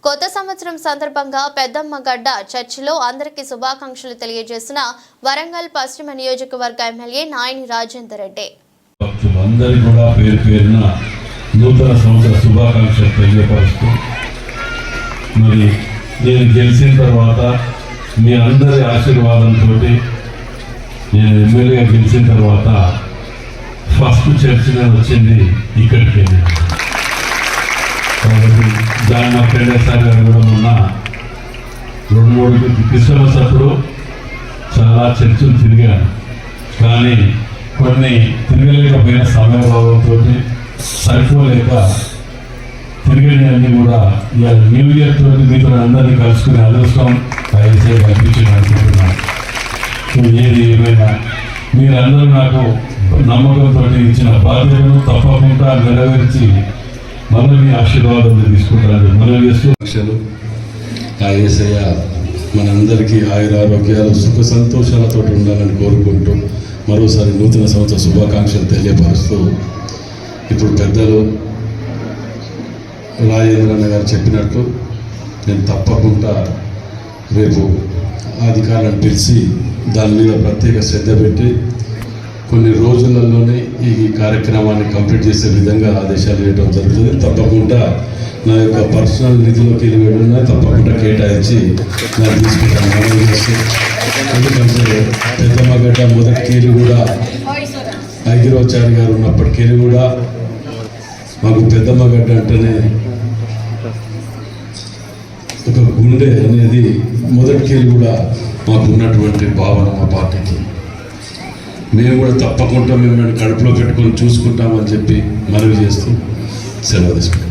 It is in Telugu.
కొత్త సంవత్సరం సందర్భంగా పెద్దమ్మగడ్డ చర్చిలో అందరికీ శుభాకాంక్షలు తెలియజేసిన వరంగల్ పశ్చిమ నియోజకవర్గ ఎమ్మెల్యే నాయని రాజేందర్ రెడ్డి. అందరికీ కూడా పేరు పేరున నూతన సంవత్సర శుభాకాంక్షలు తెలియపరుస్తూ, మరి నేను గెలిచిన తర్వాత మీ అందరి ఆశీర్వాదంతో నేను ఎమ్మెల్యేగా గెలిచిన తర్వాత ఫస్ట్ చర్చ వచ్చింది ఇక్కడికి. కాబట్టి దాని మా ఫ్రెండ్ గారు కూడా మొన్న 2-3 క్రిస్మస్ అప్పుడు చాలా చర్చలు తిరిగాను, కానీ కొన్ని తిరగలేకపోయిన సమయభావంతో సరిపోలేక తిరిగినవన్నీ కూడా ఇవాళ న్యూ ఇయర్ తోటి మీతో అందరినీ కలుసుకునే అదృష్టం దయచేసి కల్పించి అనుకుంటున్నాను. ఏది ఏమైనా మీరందరూ నాకు నమ్మకంతో ఇచ్చిన బాధ్యతను తప్పకుండా నెరవేర్చి మళ్ళీ మీ ఆశీర్వాదం తీసుకుంటాను. మనం చేస్తూ ఆ యేసయ్య మనందరికీ ఆయురారోగ్యాలు సుఖ సంతోషాలతో ఉండాలని కోరుకుంటూ మరోసారి నూతన సంవత్సర శుభాకాంక్షలు తెలియపరుస్తూ, ఇప్పుడు పెద్దలు రాజేంద్రన్న గారు చెప్పినట్టు నేను తప్పకుండా రేపు అధికారులను పిలిచి దాని మీద ప్రత్యేక శ్రద్ధ పెట్టి కొన్ని రోజులలోనే ఈ కార్యక్రమాన్ని కంప్లీట్ చేసే విధంగా ఆదేశాలు ఇవ్వడం జరుగుతుంది. తప్పకుండా నా యొక్క పర్సనల్ నిధిలోకి వెళ్ళినా తప్పకుండా కేటాయించి నాకు తీసుకుంటాను. ఎందుకంటే పెద్దమ్మగడ్డ మొదటికెళ్ళి కూడా ఐగిరాచారి గారు ఉన్నప్పటికెళ్ళి కూడా మాకు పెద్దమ్మగడ్డ అంటేనే ఒక గుండె అనేది మొదటికెళ్ళి కూడా మాకు ఉన్నటువంటి భావన మా పార్టీకి. మేము కూడా తప్పకుండా మిమ్మల్ని కడుపులో పెట్టుకొని చూసుకుంటామని చెప్పి మనవి చేస్తూ సెలవు తీసుకుంటాం.